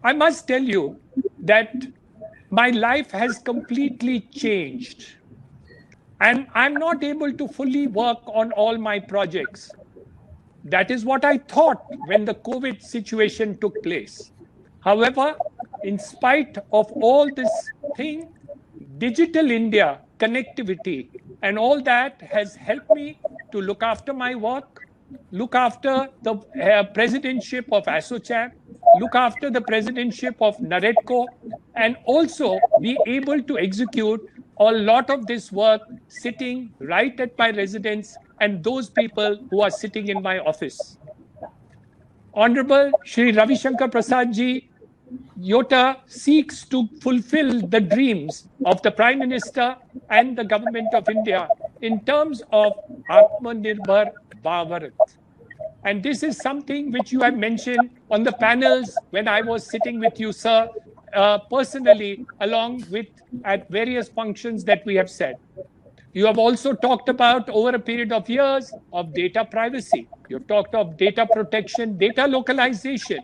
I must tell you that my life has completely changed. And I'm not able to fully work on all my projects. That is what I thought when the COVID situation took place. However, in spite of all this thing, Digital India, connectivity, and all that has helped me to look after my work, look after the presidentship of ASSOCHAM, look after the presidentship of NAREDCO, and also be able to execute a lot of this work sitting right at my residence and those people who are sitting in my office. Honorable Shri Ravi Shankar Prasad ji, YOTA seeks to fulfill the dreams of the Prime Minister and the Government of India in terms of Atmanirbhar Bharat. And this is something which you have mentioned on the panels when I was sitting with you, sir, personally, along with at various functions that we have said. You have also talked about over a period of years of data privacy. You've talked of data protection, data localization.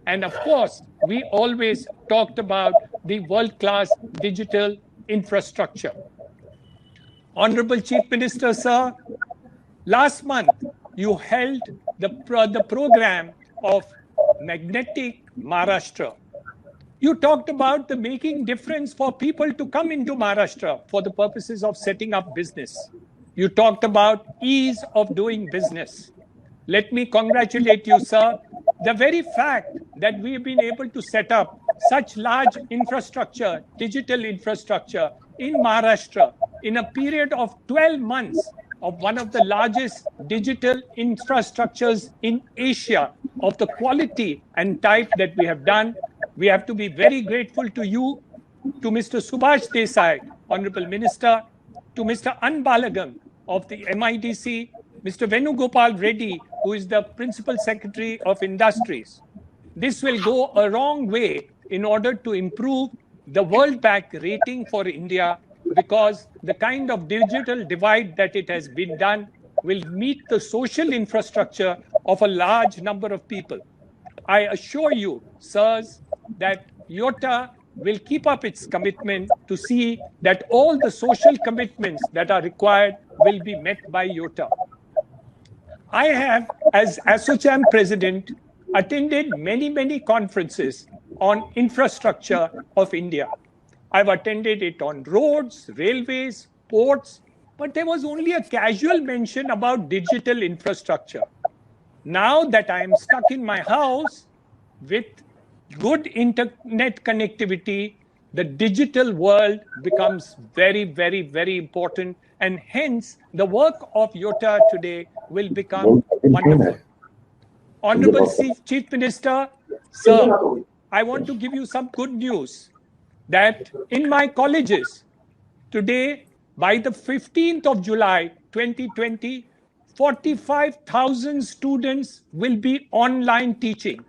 And of course, we always talked about the world-class digital infrastructure. Honorable Chief Minister, sir, last month, you held the program of Magnetic Maharashtra. You talked about the making difference for people to come into Maharashtra for the purposes of setting up business. You talked about ease of doing business. Let me congratulate you, sir. The very fact that we've been able to set up such large infrastructure, digital infrastructure in Maharashtra in a period of 12 months of one of the largest digital infrastructures in Asia of the quality and type that we have done. We have to be very grateful to you, to Mr. Subhash Desai, Honorable Minister, to Mr. Anbalagam of the MIDC, Mr. Venugopal Reddy, who is the Principal Secretary of Industries. This will go a long way in order to improve the World Bank rating for India, because the kind of digital divide that it has been done will meet the social infrastructure of a large number of people. I assure you, sirs, that YOTA will keep up its commitment to see that all the social commitments that are required will be met by YOTA. I have, as ASSOCHAM president, attended many conferences on infrastructure of India. I've attended it on roads, railways, ports, but there was only a casual mention about digital infrastructure. Now that I am stuck in my house with good internet connectivity, the digital world becomes very important, and hence the work of YOTA today will become wonderful. Honorable Chief Minister, sir, I want to give you some good news that in my colleges today, by the 15th of July 2020, 45,000 students will be online teaching.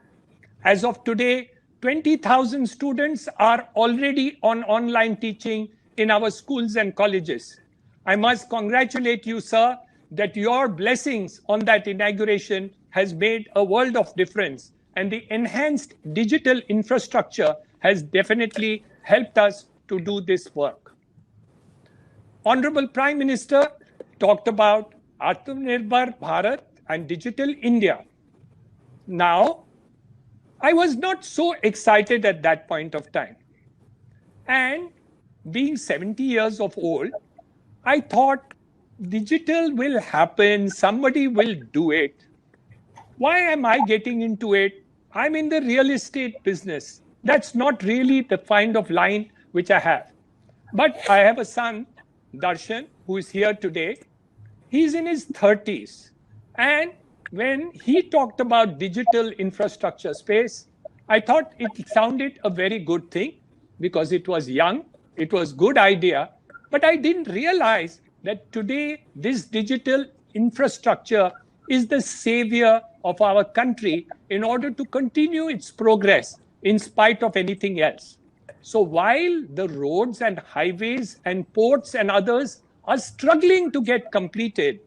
As of today, 20,000 students are already on online teaching in our schools and colleges. I must congratulate you, sir, that your blessings on that inauguration has made a world of difference, and the enhanced digital infrastructure has definitely helped us to do this work. Honorable Prime Minister talked about Atmanirbhar Bharat and Digital India. Now, I was not so excited at that point of time. And being 70 years of old, I thought digital will happen, somebody will do it. Why am I getting into it? I'm in the real estate business. That's not really the kind of line which I have. But I have a son, Darshan, who is here today. He's in his 30s. And when he talked about digital infrastructure space, I thought it sounded a very good thing because it was young, it was good idea, but I didn't realize that today this digital infrastructure is the savior of our country in order to continue its progress in spite of anything else. So while the roads and highways and ports and others are struggling to get completed,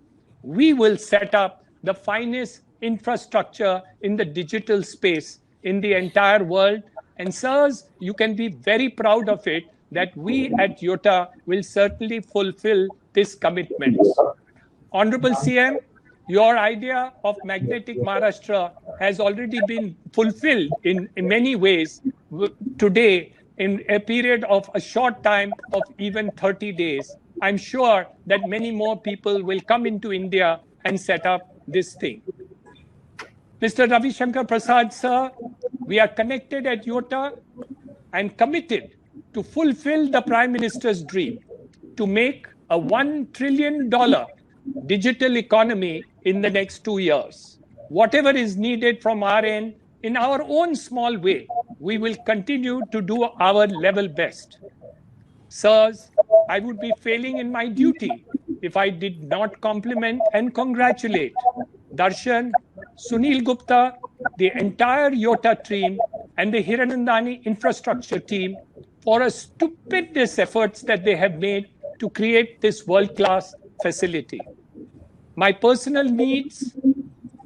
we will set up the finest infrastructure in the digital space in the entire world. And sirs, you can be very proud of it that we at YOTA will certainly fulfill this commitment. Honorable CM, your idea of magnetic Maharashtra has already been fulfilled in many ways today in a period of a short time of even 30 days. I'm sure that many more people will come into India and set up this thing. Mr. Ravi Shankar Prasad, sir, we are connected at YOTA and committed to fulfill the Prime Minister's dream to make a $1 trillion digital economy in the next 2 years. Whatever is needed from our end, in our own small way, we will continue to do our level best. Sirs, I would be failing in my duty if I did not compliment and congratulate Darshan, Sunil Gupta, the entire YOTA team, and the Hiranandani infrastructure team for a stupendous efforts that they have made to create this world-class facility. My personal needs,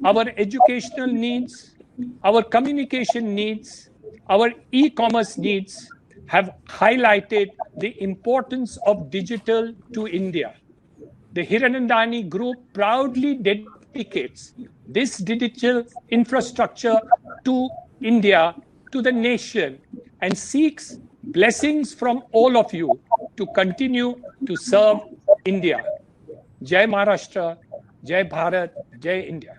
our educational needs, our communication needs, our e-commerce needs have highlighted the importance of digital to India. The Hiranandani Group proudly dedicates this digital infrastructure to India, to the nation, and seeks blessings from all of you to continue to serve India. Jai Maharashtra, Jai Bharat, Jai India.